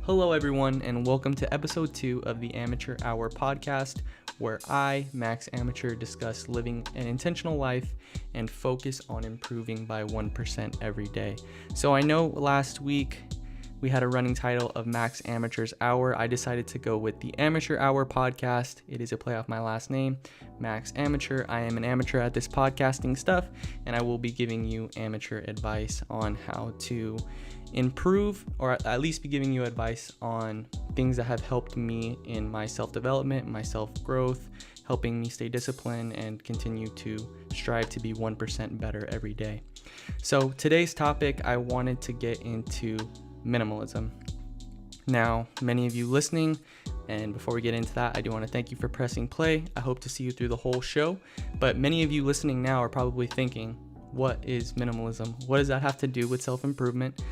Hello, everyone, and welcome to episode 2 of the Amateur Hour podcast, where I, Max Amateur, discuss living an intentional life and focus on improving by 1% every day. So I know last week we had a running title of Max Amateur's Hour. I decided to go with the Amateur Hour podcast. It is a play off my last name, Max Amateur. I am an amateur at this podcasting stuff, and I will be giving you amateur advice on how to improve, or at least be giving you advice on things that have helped me in my self-development, my self-growth, helping me stay disciplined and continue to strive to be 1% better every day. So today's topic, I wanted to get into minimalism. Now, many of you listening, and before we get into that, I do want to thank you for pressing play. I hope to see you through the whole show, but many of you listening now are probably thinking, what is minimalism? What does that have to do with self-improvement?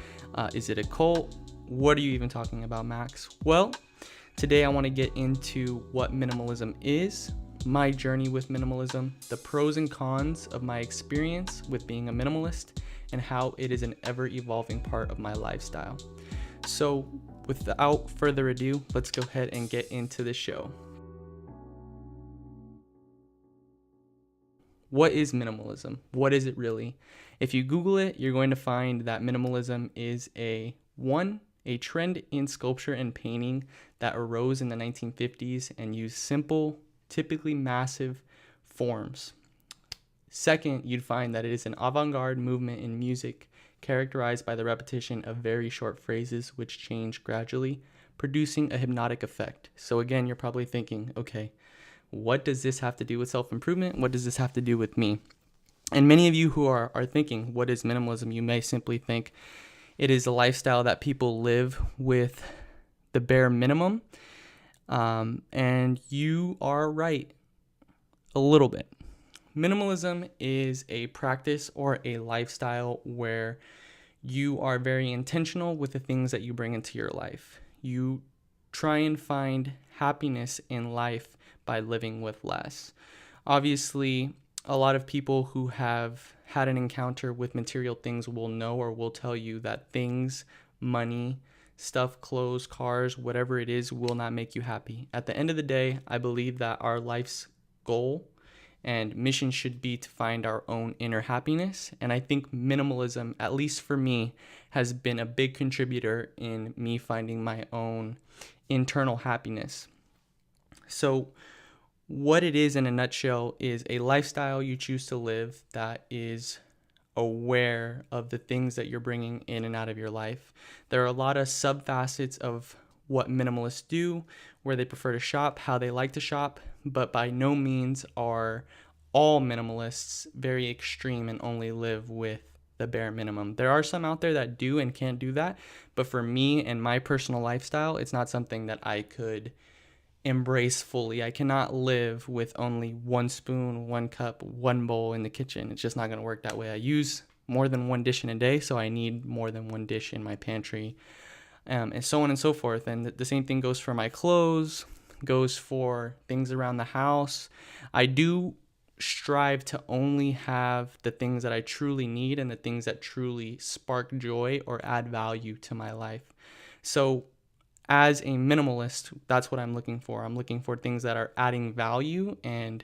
Is it a cult? What are you even talking about, Max? Well, today I want to get into what minimalism is, my journey with minimalism, the pros and cons of my experience with being a minimalist, and how it is an ever-evolving part of my lifestyle. So, without further ado, let's go ahead and get into the show. What is minimalism? What is it really? If you Google it, you're going to find that minimalism is a trend in sculpture and painting that arose in the 1950s and used simple, typically massive forms. Second, you'd find that it is an avant-garde movement in music characterized by the repetition of very short phrases which change gradually, producing a hypnotic effect. So again, you're probably thinking, okay, what does this have to do with self-improvement? What does this have to do with me? And many of you who are thinking, what is minimalism? You may simply think it is a lifestyle that people live with the bare minimum. And you are right a little bit. Minimalism is a practice or a lifestyle where you are very intentional with the things that you bring into your life. You try and find happiness in life by living with less. Obviously, a lot of people who have had an encounter with material things will know or will tell you that things, money, stuff, clothes, cars, whatever it is, will not make you happy. At the end of the day, I believe that our life's goal and mission should be to find our own inner happiness. And I think minimalism, at least for me, has been a big contributor in me finding my own internal happiness. So what it is in a nutshell is a lifestyle you choose to live that is aware of the things that you're bringing in and out of your life. There are a lot of sub-facets of what minimalists do, where they prefer to shop, how they like to shop, but by no means are all minimalists very extreme and only live with the bare minimum. There are some out there that do and can't do that, but for me and my personal lifestyle, it's not something that I could embrace fully. I cannot live with only one spoon, one cup, one bowl in the kitchen. It's just not going to work that way. I use more than one dish in a day, so I need more than one dish in my pantry, and so on and so forth. And the same thing goes for my clothes, goes for things around the house. I do strive to only have the things that I truly need and the things that truly spark joy or add value to my life. So as a minimalist, that's what I'm looking for. I'm looking for things that are adding value and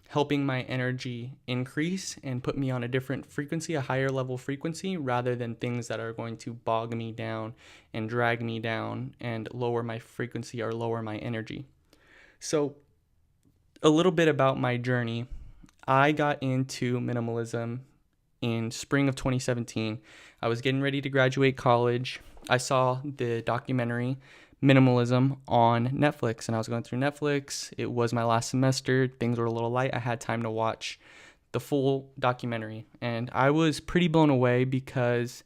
helping my energy increase and put me on a different frequency, a higher level frequency, rather than things that are going to bog me down and drag me down and lower my frequency or lower my energy. So a little bit about my journey. I got into minimalism in spring of 2017. I was getting ready to graduate college. I saw the documentary Minimalism on Netflix, and I was going through Netflix. It was my last semester. Things were a little light. I had time to watch the full documentary, and I was pretty blown away because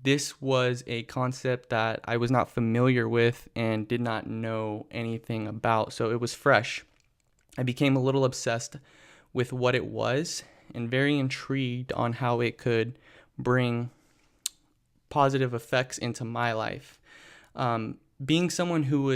this was a concept that I was not familiar with and did not know anything about, so it was fresh. I became a little obsessed with what it was and very intrigued on how it could bring positive effects into my life. Being someone who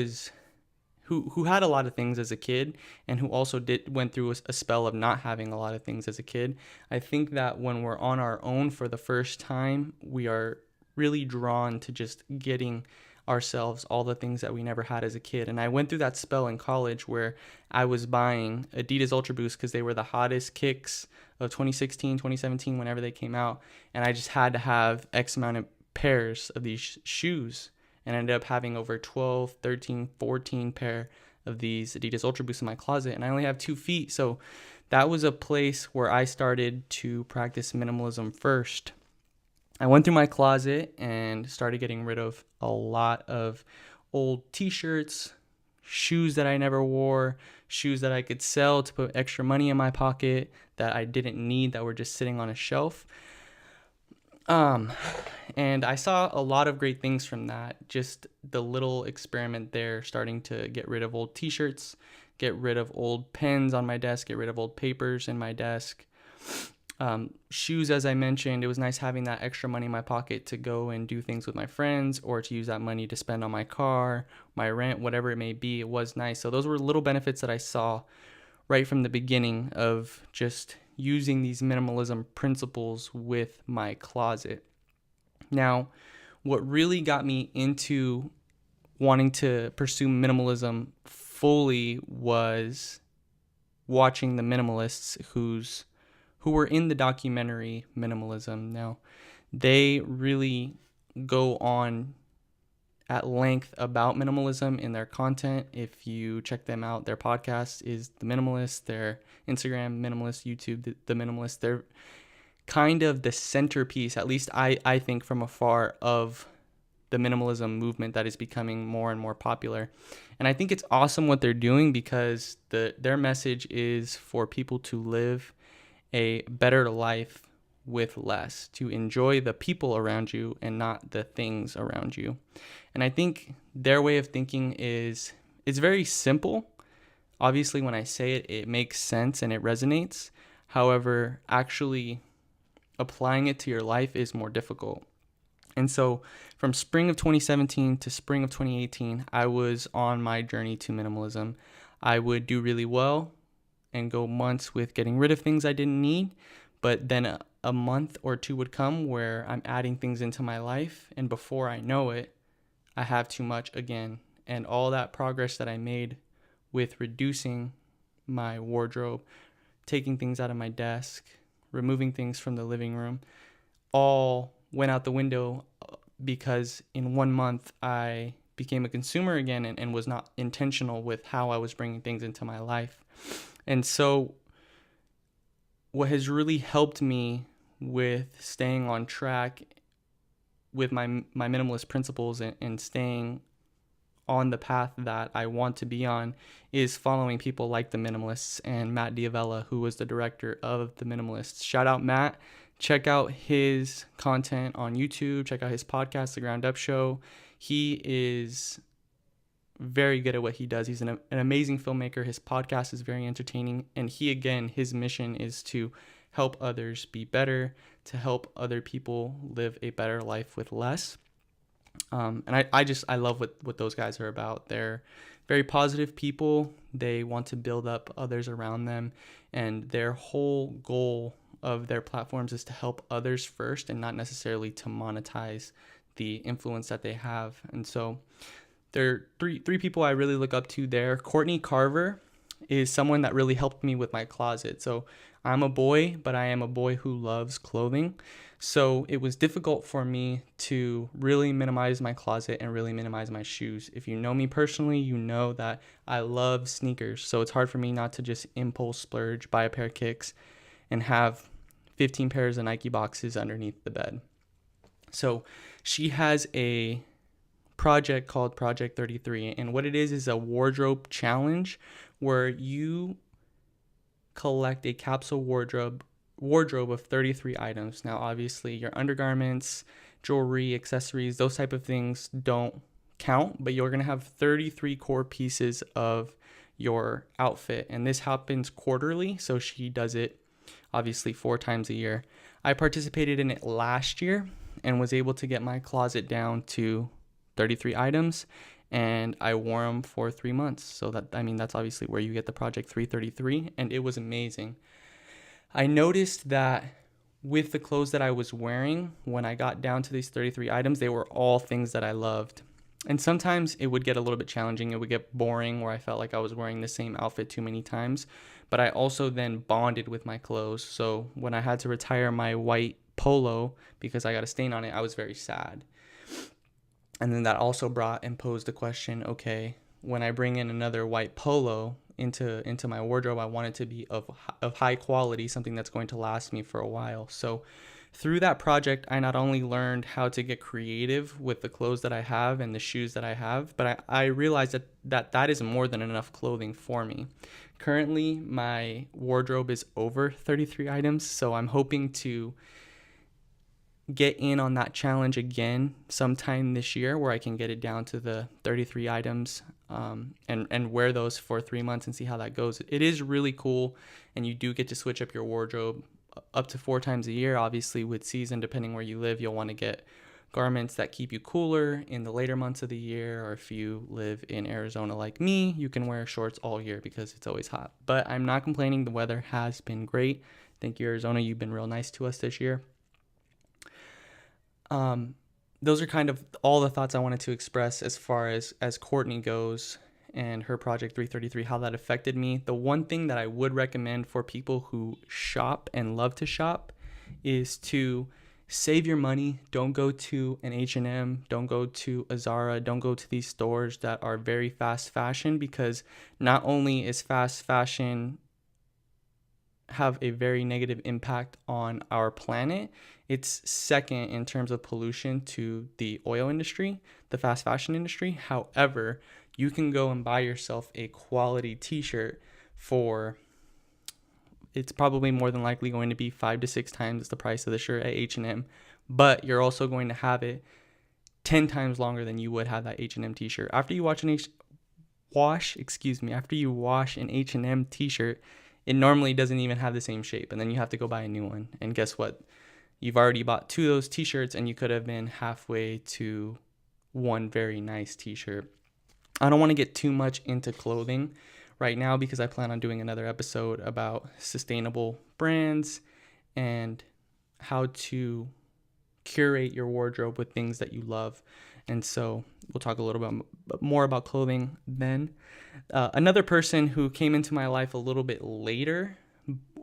had a lot of things as a kid and who also went through a spell of not having a lot of things as a kid, I think that when we're on our own for the first time, we are really drawn to just getting ourselves all the things that we never had as a kid. And I went through that spell in college where I was buying Adidas Ultra Boost because they were the hottest kicks of 2016, 2017, whenever they came out. And I just had to have X amount of pairs of these shoes, and I ended up having over 12, 13, 14 pair of these Adidas Ultra Boosts in my closet, and I only have 2 feet. So that was a place where I started to practice minimalism first. I went through my closet and started getting rid of a lot of old t-shirts, shoes that I never wore, shoes that I could sell to put extra money in my pocket that I didn't need, that were just sitting on a shelf. And I saw a lot of great things from that. Just the little experiment there, starting to get rid of old t-shirts, get rid of old pens on my desk, get rid of old papers in my desk. Shoes, as I mentioned, it was nice having that extra money in my pocket to go and do things with my friends, or to use that money to spend on my car, my rent, whatever it may be. It was nice. So those were little benefits that I saw right from the beginning of just using these minimalism principles with my closet. Now, what really got me into wanting to pursue minimalism fully was watching the minimalists who were in the documentary Minimalism. Now, they really go on at length about minimalism in their content. If you check them out, their podcast is The Minimalist, their Instagram Minimalist, YouTube The Minimalist. They're kind of the centerpiece, at least I think from afar, of the minimalism movement that is becoming more and more popular. And I think it's awesome what they're doing, because their message is for people to live a better life with less, to enjoy the people around you and not the things around you. And I think their way of thinking is very simple. Obviously, when I say it, it makes sense and it resonates. However, actually applying it to your life is more difficult. And so from spring of 2017 to spring of 2018, I was on my journey to minimalism. I would do really well and go months with getting rid of things I didn't need, but then a month or two would come where I'm adding things into my life, and before I know it, I have too much again. And all that progress that I made with reducing my wardrobe, taking things out of my desk, removing things from the living room, all went out the window because in 1 month I became a consumer again and was not intentional with how I was bringing things into my life. And so what has really helped me with staying on track with my minimalist principles and staying on the path that I want to be on is following people like the Minimalists and Matt Diavella, who was the director of the Minimalists. Shout out Matt. Check out his content on YouTube. Check out his podcast, The Ground Up Show. He is very good at what he does. He's an amazing filmmaker. His podcast is very entertaining. And his mission is to help others be better, to help other people live a better life with less. And I love what those guys are about. They're very positive people. They want to build up others around them. And their whole goal of their platforms is to help others first, and not necessarily to monetize the influence that they have. And so there are three people I really look up to there. Courtney Carver is someone that really helped me with my closet. So I'm a boy, but I am a boy who loves clothing. So it was difficult for me to really minimize my closet and really minimize my shoes. If you know me personally, you know that I love sneakers. So it's hard for me not to just impulse splurge, buy a pair of kicks, and have 15 pairs of Nike boxes underneath the bed. So she has a project called Project 33. And what it is a wardrobe challenge where you collect a capsule wardrobe of 33 items. Now, obviously, your undergarments, jewelry, accessories, those type of things don't count, but you're going to have 33 core pieces of your outfit. And this happens quarterly, so she does it obviously 4 times a year. I participated in it last year and was able to get my closet down to 33 items, and I wore them for 3 months. So that's obviously where you get the Project 333, and it was amazing. I noticed that with the clothes that I was wearing, when I got down to these 33 items, they were all things that I loved. And sometimes it would get a little bit challenging. It would get boring where I felt like I was wearing the same outfit too many times. But I also then bonded with my clothes. So when I had to retire my white polo because I got a stain on it, I was very sad. And then that also brought and posed the question, okay, when I bring in another white polo into my wardrobe, I want it to be of high quality, something that's going to last me for a while. So through that project, I not only learned how to get creative with the clothes that I have and the shoes that I have, but I realized that is more than enough clothing for me. Currently, my wardrobe is over 33 items, so I'm hoping to get in on that challenge again sometime this year where I can get it down to the 33 items and wear those for 3 months and see how that goes. It is really cool, and you do get to switch up your wardrobe up to 4 times a year. Obviously, with season, depending where you live, you'll want to get garments that keep you cooler in the later months of the year, or if you live in Arizona like me, you can wear shorts all year because it's always hot. But I'm not complaining. The weather has been great. Thank you, Arizona. You've been real nice to us this year. Those are kind of all the thoughts I wanted to express as far as Courtney goes and her project 333, how that affected me. The one thing that I would recommend for people who shop and love to shop is to save your money. Don't go to an H&M, don't go to a Zara, don't go to these stores that are very fast fashion, because not only is fast fashion have a very negative impact on our planet, it's second in terms of pollution to the oil industry, the fast fashion industry. However, you can go and buy yourself a quality t-shirt for, it's probably more than likely going to be 5 to 6 times the price of the shirt at H&M, but you're also going to have it 10 times longer than you would have that H&M t-shirt. After you wash an H&M t-shirt, it normally doesn't even have the same shape, and then you have to go buy a new one. And guess what? You've already bought 2 of those t-shirts, and you could have been halfway to one very nice t-shirt. I don't want to get too much into clothing right now because I plan on doing another episode about sustainable brands and how to curate your wardrobe with things that you love. And so we'll talk a little bit more about clothing then. Another person who came into my life a little bit later,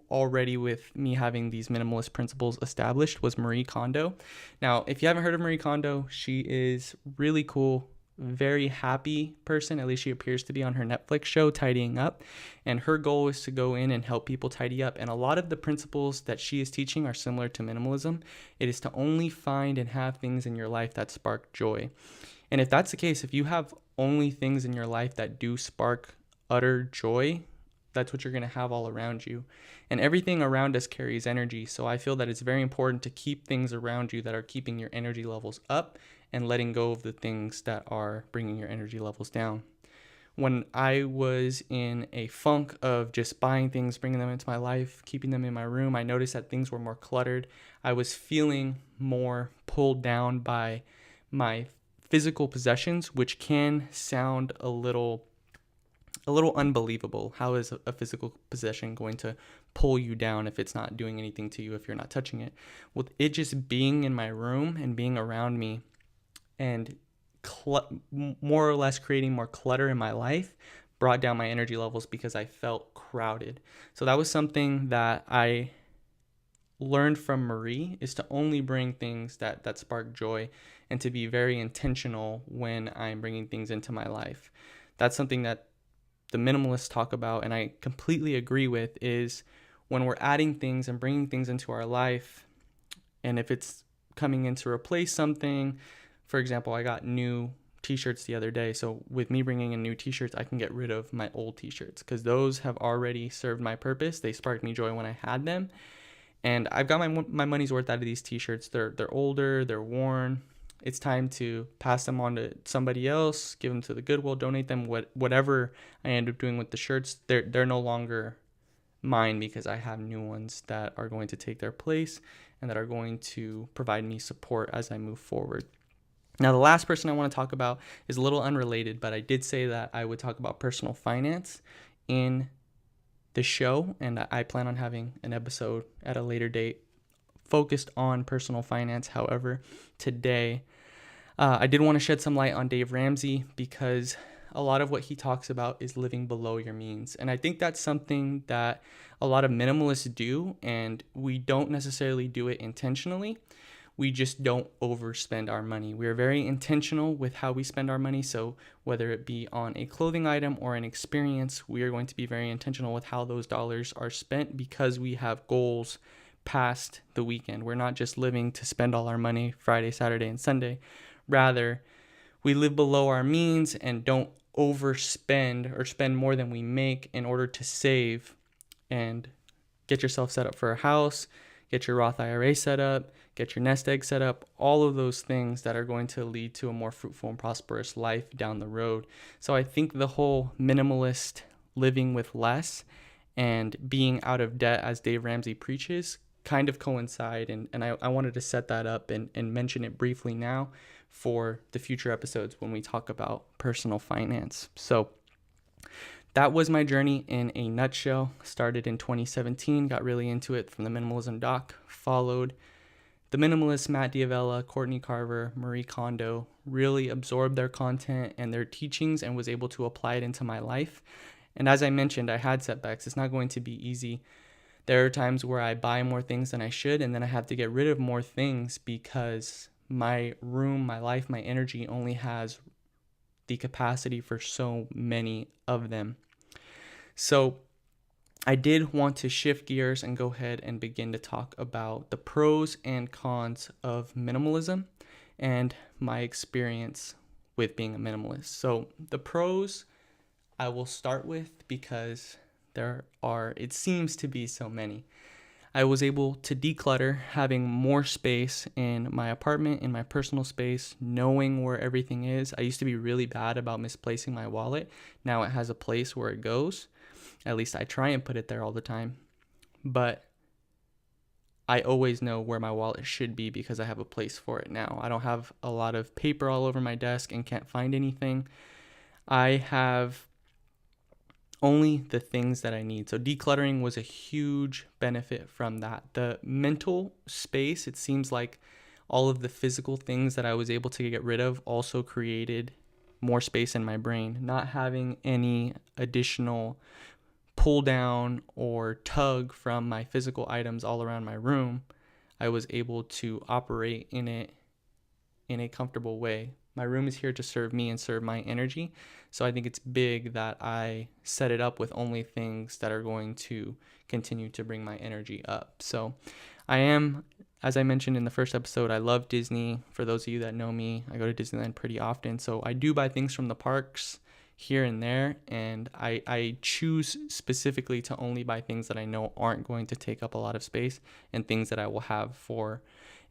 already with me having these minimalist principles established, was Marie Kondo. Now, if you haven't heard of Marie Kondo, she is really cool, very happy person. At least she appears to be on her Netflix show, Tidying Up. And her goal is to go in and help people tidy up. And a lot of the principles that she is teaching are similar to minimalism. It is to only find and have things in your life that spark joy. And if that's the case, if you have only things in your life that do spark utter joy, that's what you're going to have all around you. And everything around us carries energy. So I feel that it's very important to keep things around you that are keeping your energy levels up and letting go of the things that are bringing your energy levels down. When I was in a funk of just buying things, bringing them into my life, keeping them in my room, I noticed that things were more cluttered. I was feeling more pulled down by my physical possessions, which can sound a little unbelievable. How is a physical possession going to pull you down if it's not doing anything to you, if you're not touching it? With it just being in my room and being around me and more or less creating more clutter in my life brought down my energy levels because I felt crowded. So that was something that I learned from Marie, is to only bring things that spark joy and to be very intentional when I'm bringing things into my life. That's something that the minimalists talk about, and I completely agree with, is when we're adding things and bringing things into our life, and if it's coming in to replace something. For example, I got new t-shirts the other day. So with me bringing in new t-shirts, I can get rid of my old t-shirts because those have already served my purpose. They sparked me joy when I had them. And I've got my money's worth out of these t-shirts. They're older, they're worn. It's time to pass them on to somebody else, give them to the Goodwill, donate them, whatever I end up doing with the shirts. They're no longer mine because I have new ones that are going to take their place and that are going to provide me support as I move forward. Now, the last person I want to talk about is a little unrelated, but I did say that I would talk about personal finance in the show, and I plan on having an episode at a later date focused on personal finance. However, today I did want to shed some light on Dave Ramsey because a lot of what he talks about is living below your means. And I think that's something that a lot of minimalists do, and we don't necessarily do it intentionally. We just don't overspend our money. We are very intentional with how we spend our money. So whether it be on a clothing item or an experience, we are going to be very intentional with how those dollars are spent because we have goals past the weekend. We're not just living to spend all our money Friday, Saturday, and Sunday. Rather, we live below our means and don't overspend or spend more than we make in order to save and get yourself set up for a house, get your Roth IRA set up, get your nest egg set up, all of those things that are going to lead to a more fruitful and prosperous life down the road. So I think the whole minimalist living with less and being out of debt, as Dave Ramsey preaches, kind of coincide. And I wanted to set that up and mention it briefly now for the future episodes when we talk about personal finance. So that was my journey in a nutshell. Started in 2017, got really into it from the Minimalism doc, followed the minimalists Matt D'Avella, Courtney Carver, Marie Kondo, really absorbed their content and their teachings and was able to apply it into my life. And as I mentioned, I had setbacks. It's not going to be easy. There are times where I buy more things than I should, and then I have to get rid of more things because my room, my life, my energy only has the capacity for so many of them. So I did want to shift gears and go ahead and begin to talk about the pros and cons of minimalism and my experience with being a minimalist. So the pros I will start with because it seems to be so many. I was able to declutter, having more space in my apartment, in my personal space, knowing where everything is. I used to be really bad about misplacing my wallet. Now it has a place where it goes. At least I try and put it there all the time. But I always know where my wallet should be because I have a place for it now. I don't have a lot of paper all over my desk and can't find anything. I have only the things that I need. So decluttering was a huge benefit from that. The mental space, it seems like all of the physical things that I was able to get rid of also created more space in my brain. Not having any additional pull down or tug from my physical items all around my room, I was able to operate in it in a comfortable way. My room is here to serve me and serve my energy. So I think it's big that I set it up with only things that are going to continue to bring my energy up. So I am, as I mentioned in the first episode, I love Disney. For those of you that know me, I go to Disneyland pretty often. So I do buy things from the parks here and there, and I choose specifically to only buy things that I know aren't going to take up a lot of space and things that I will have for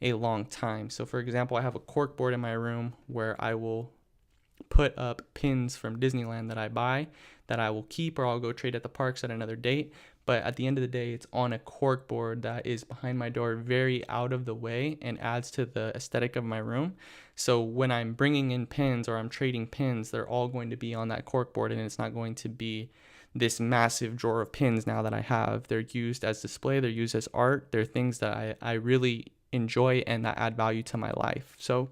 a long time. So for example, I have a cork board in my room where I will put up pins from Disneyland that I buy that I will keep, or I'll go trade at the parks at another date. But at the end of the day, it's on a cork board that is behind my door, very out of the way, and adds to the aesthetic of my room. So when I'm bringing in pins or I'm trading pins, they're all going to be on that cork board, and it's not going to be this massive drawer of pins now that I have. They're used as display, they're used as art, they're things that I really enjoy and that add value to my life. So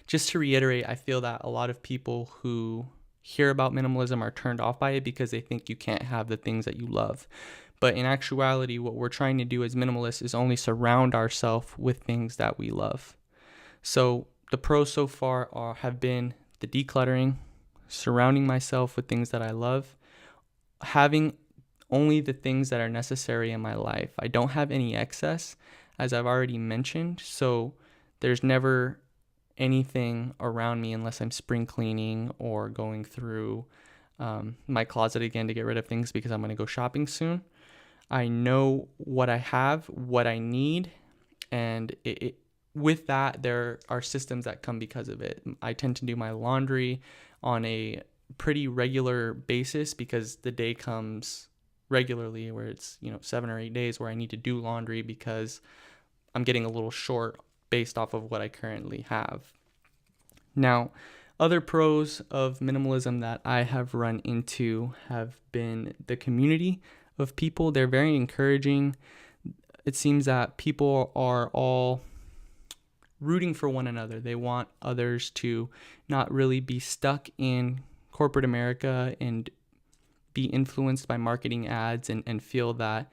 just to reiterate, I feel that a lot of people who hear about minimalism are turned off by it because they think you can't have the things that you love. But in actuality, what we're trying to do as minimalists is only surround ourselves with things that we love. So the pros so far have been the decluttering, surrounding myself with things that I love, having only the things that are necessary in my life. I don't have any excess, as I've already mentioned, so there's never anything around me unless I'm spring cleaning or going through my closet again to get rid of things because I'm going to go shopping soon. I know what I have, what I need, and with that, there are systems that come because of it. I tend to do my laundry on a pretty regular basis because the day comes regularly where it's 7 or 8 days where I need to do laundry because I'm getting a little short based off of what I currently have. Now, other pros of minimalism that I have run into have been the community of people. They're very encouraging. It seems that people are all rooting for one another. They want others to not really be stuck in corporate America and be influenced by marketing ads and feel that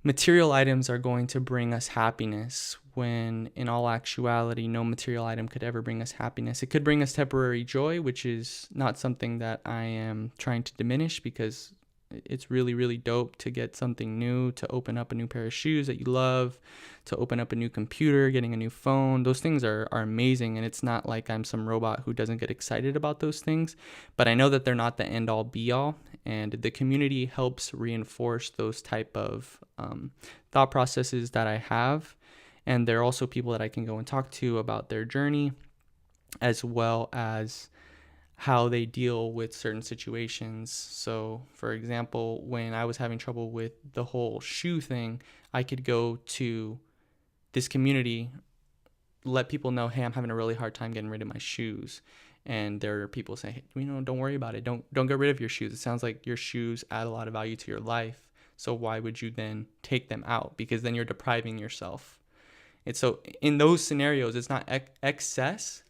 material items are going to bring us happiness, when in all actuality, no material item could ever bring us happiness. It could bring us temporary joy, which is not something that I am trying to diminish, because it's really, really dope to get something new, to open up a new pair of shoes that you love, to open up a new computer, getting a new phone. Those things are amazing, and it's not like I'm some robot who doesn't get excited about those things, but I know that they're not the end all be all, and the community helps reinforce those type of thought processes that I have. And there are also people that I can go and talk to about their journey, as well as how they deal with certain situations. So, for example, when I was having trouble with the whole shoe thing, I could go to this community, let people know, hey, I'm having a really hard time getting rid of my shoes. And there are people saying, hey, don't worry about it. Don't get rid of your shoes. It sounds like your shoes add a lot of value to your life. So why would you then take them out? Because then you're depriving yourself. And so in those scenarios, it's not excess.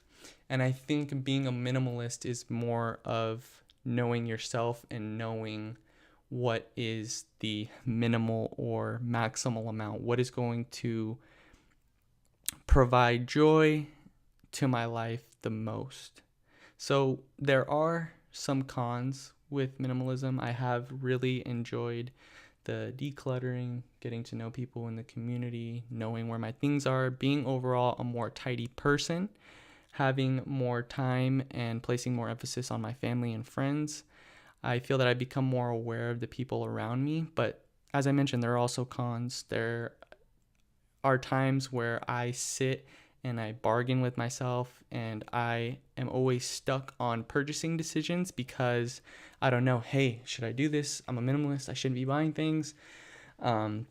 And I think being a minimalist is more of knowing yourself and knowing what is the minimal or maximal amount, what is going to provide joy to my life the most. So there are some cons with minimalism. I have really enjoyed the decluttering, getting to know people in the community, knowing where my things are, being overall a more tidy person, having more time and placing more emphasis on my family and friends. I feel that I've become more aware of the people around me, but as I mentioned, there are also cons. There are times where I sit and I bargain with myself, and I am always stuck on purchasing decisions because I don't know, hey, should I do this? I'm a minimalist. I shouldn't be buying things. I'll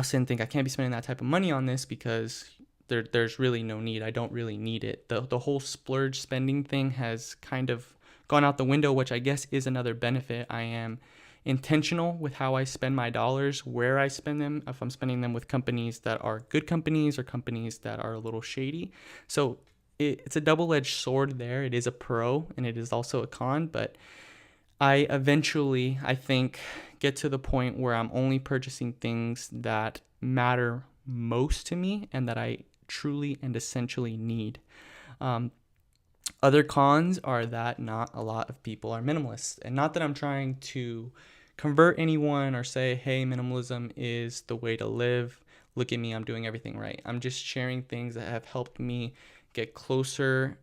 sit and think I can't be spending that type of money on this because there's really no need. I don't really need it. The whole splurge spending thing has kind of gone out the window, which I guess is another benefit. I am intentional with how I spend my dollars, where I spend them, if I'm spending them with companies that are good companies or companies that are a little shady. So it's a double-edged sword there. It is a pro and it is also a con, but I eventually, I think, get to the point where I'm only purchasing things that matter most to me and that I truly and essentially need. Other cons are that not a lot of people are minimalists. And not that I'm trying to convert anyone or say, hey, minimalism is the way to live. Look at me, I'm doing everything right. I'm just sharing things that have helped me get closer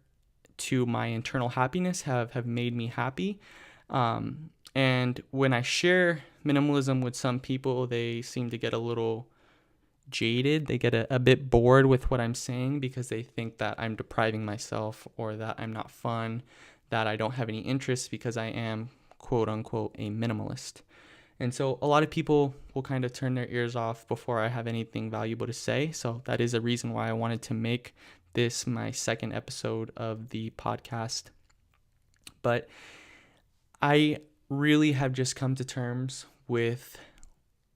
to my internal happiness, have made me happy. And when I share minimalism with some people, they seem to get a little jaded. They get a bit bored with what I'm saying because they think that I'm depriving myself or that I'm not fun, that I don't have any interests because I am, quote unquote, a minimalist. And so a lot of people will kind of turn their ears off before I have anything valuable to say. So that is a reason why I wanted to make this my second episode of the podcast. But I really have just come to terms with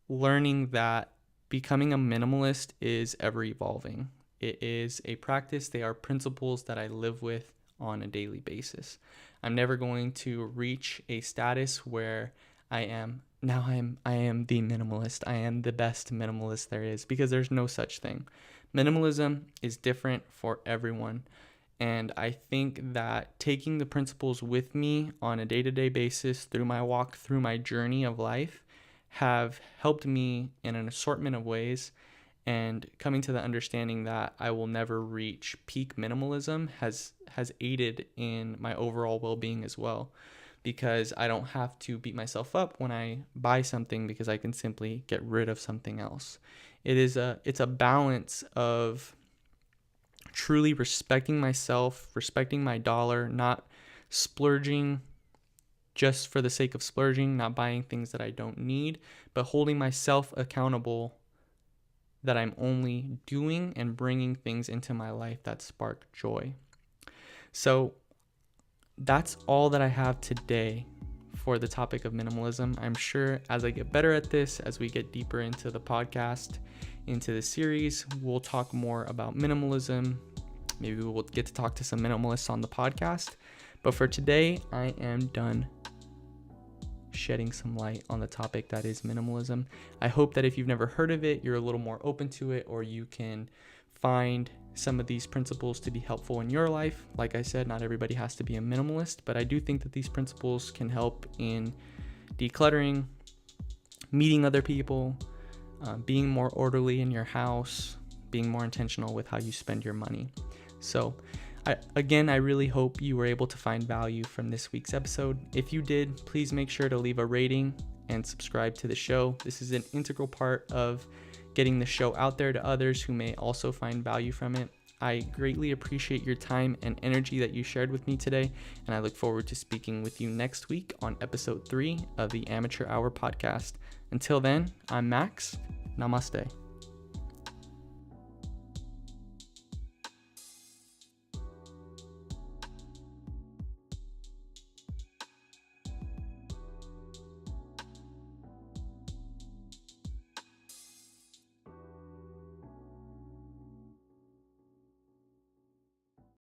learning that becoming a minimalist is ever evolving. It is a practice. They are principles that I live with on a daily basis. I'm never going to reach a status where I am the minimalist. I am the best minimalist there is, because there's no such thing. Minimalism is different for everyone. And I think that taking the principles with me on a day-to-day basis through my walk, through my journey of life, have helped me in an assortment of ways, and coming to the understanding that I will never reach peak minimalism has aided in my overall well-being as well, because I don't have to beat myself up when I buy something because I can simply get rid of something else. It's a balance of truly respecting myself, respecting my dollar, not splurging just for the sake of splurging, not buying things that I don't need, but holding myself accountable that I'm only doing and bringing things into my life that spark joy. So that's all that I have today for the topic of minimalism. I'm sure as I get better at this, as we get deeper into the podcast into the series. We'll talk more about minimalism. Maybe we'll get to talk to some minimalists on the podcast. But for today, I am done shedding some light on the topic that is minimalism. I hope that if you've never heard of it, you're a little more open to it, or you can find some of these principles to be helpful in your life. Like I said, not everybody has to be a minimalist, but I do think that these principles can help in decluttering, meeting other people, being more orderly in your house, being more intentional with how you spend your money. So I really hope you were able to find value from this week's episode. If you did, please make sure to leave a rating and subscribe to the show. This is an integral part of getting the show out there to others who may also find value from it. I greatly appreciate your time and energy that you shared with me today, and I look forward to speaking with you next week on episode 3 of the Amateur Hour podcast. Until then, I'm Max. Namaste.